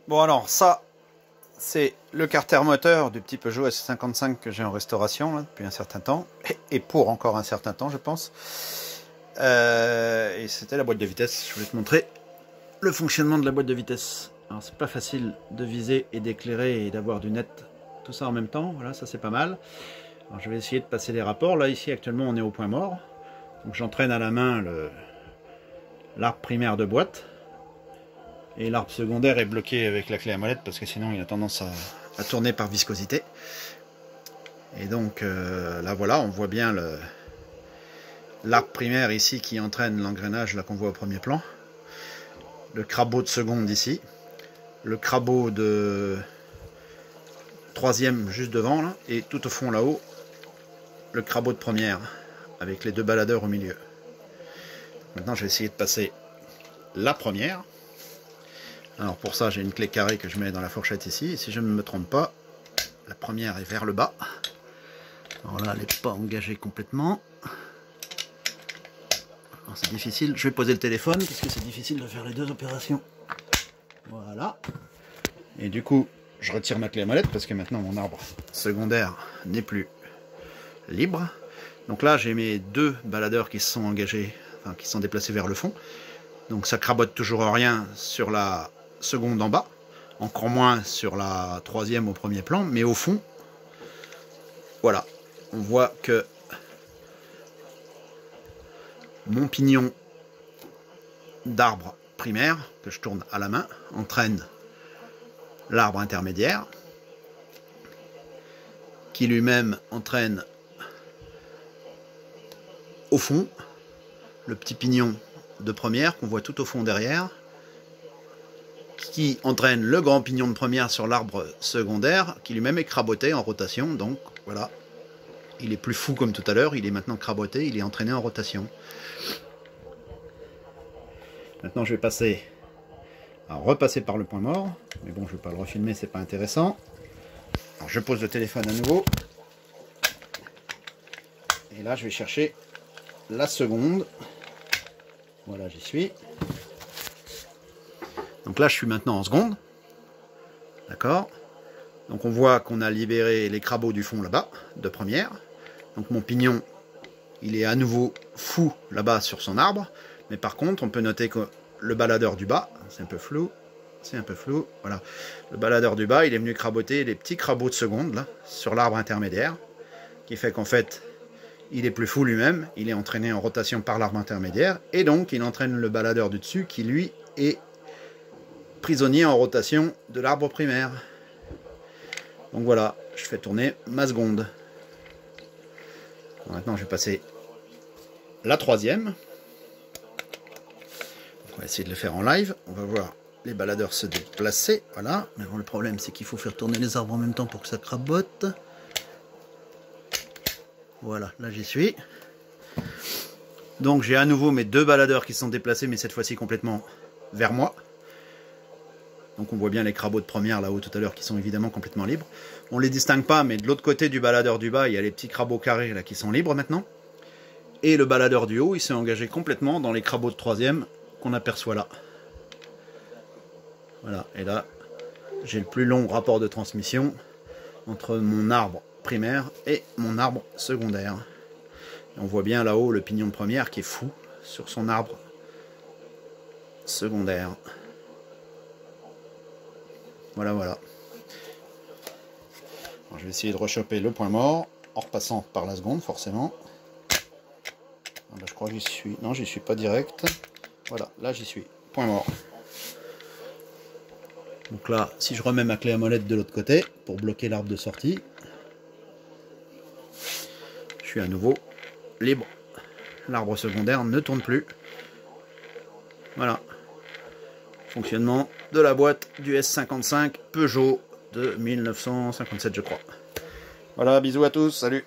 Bon alors ça, c'est le carter moteur du petit Peugeot S55 que j'ai en restauration là, depuis un certain temps, et pour encore un certain temps je pense. Et c'était la boîte de vitesse, je voulais te montrer le fonctionnement de la boîte de vitesse. Alors c'est pas facile de viser et d'éclairer et d'avoir du net, tout ça en même temps, voilà, ça c'est pas mal. Alors je vais essayer de passer les rapports, là ici actuellement on est au point mort, donc j'entraîne à la main l'arbre primaire de boîte. Et l'arbre secondaire est bloqué avec la clé à molette parce que sinon il a tendance à tourner par viscosité. Et donc là voilà, on voit bien l'arbre primaire ici qui entraîne l'engrenage là qu'on voit au premier plan. Le crabot de seconde ici. Le crabot de troisième juste devant là. Et tout au fond là-haut, le crabot de première avec les deux baladeurs au milieu. Maintenant je vais essayer de passer la première. Alors pour ça j'ai une clé carrée que je mets dans la fourchette ici, et si je ne me trompe pas, la première est vers le bas. Alors là elle n'est pas engagée complètement. C'est difficile, je vais poser le téléphone parce que c'est difficile de faire les deux opérations. Voilà. Et du coup je retire ma clé à molette parce que maintenant mon arbre secondaire n'est plus libre. Donc là j'ai mes deux baladeurs qui se sont engagés, enfin qui sont déplacés vers le fond. Donc ça crabote toujours rien sur la seconde en bas, encore moins sur la troisième au premier plan, mais au fond, voilà, on voit que mon pignon d'arbre primaire, que je tourne à la main, entraîne l'arbre intermédiaire, qui lui-même entraîne au fond le petit pignon de première qu'on voit tout au fond derrière, qui entraîne le grand pignon de première sur l'arbre secondaire, qui lui-même est craboté en rotation. Donc voilà, il est plus fou comme tout à l'heure, il est maintenant craboté, il est entraîné en rotation. Maintenant je vais repasser par le point mort, mais bon je ne vais pas le refilmer, c'est pas intéressant. Alors je pose le téléphone à nouveau, et là je vais chercher la seconde. Voilà, j'y suis. Donc là je suis maintenant en seconde, d'accord. Donc on voit qu'on a libéré les crabots du fond là-bas, de première. Donc mon pignon, il est à nouveau fou là-bas sur son arbre. Mais par contre, on peut noter que le baladeur du bas, c'est un peu flou, voilà. Le baladeur du bas, il est venu craboter les petits crabots de seconde, là, sur l'arbre intermédiaire. Qui fait qu'en fait, il est plus fou lui-même, il est entraîné en rotation par l'arbre intermédiaire. Et donc, il entraîne le baladeur du dessus, qui lui est prisonnier en rotation de l'arbre primaire. Donc voilà, je fais tourner ma seconde. Alors maintenant je vais passer la troisième. On va essayer de le faire en live. On va voir les baladeurs se déplacer. Voilà. Mais bon, le problème c'est qu'il faut faire tourner les arbres en même temps pour que ça crabote. Voilà, là j'y suis. Donc j'ai à nouveau mes deux baladeurs qui sont déplacés, mais cette fois-ci complètement vers moi. Donc on voit bien les crabots de première là-haut tout à l'heure qui sont évidemment complètement libres. On ne les distingue pas, mais de l'autre côté du baladeur du bas, il y a les petits crabots carrés là qui sont libres maintenant. Et le baladeur du haut, il s'est engagé complètement dans les crabots de troisième qu'on aperçoit là. Voilà, et là, j'ai le plus long rapport de transmission entre mon arbre primaire et mon arbre secondaire. Et on voit bien là-haut le pignon de première qui est fou sur son arbre secondaire. Voilà, voilà. Alors, je vais essayer de rechoper le point mort en repassant par la seconde, forcément. Ah bah, je crois que j'y suis. Non, j'y suis pas direct. Voilà, là j'y suis. Point mort. Donc là, si je remets ma clé à molette de l'autre côté pour bloquer l'arbre de sortie, je suis à nouveau libre. L'arbre secondaire ne tourne plus. Voilà. Fonctionnement de la boîte du S55 Peugeot de 1957 je crois. Voilà, bisous à tous, salut.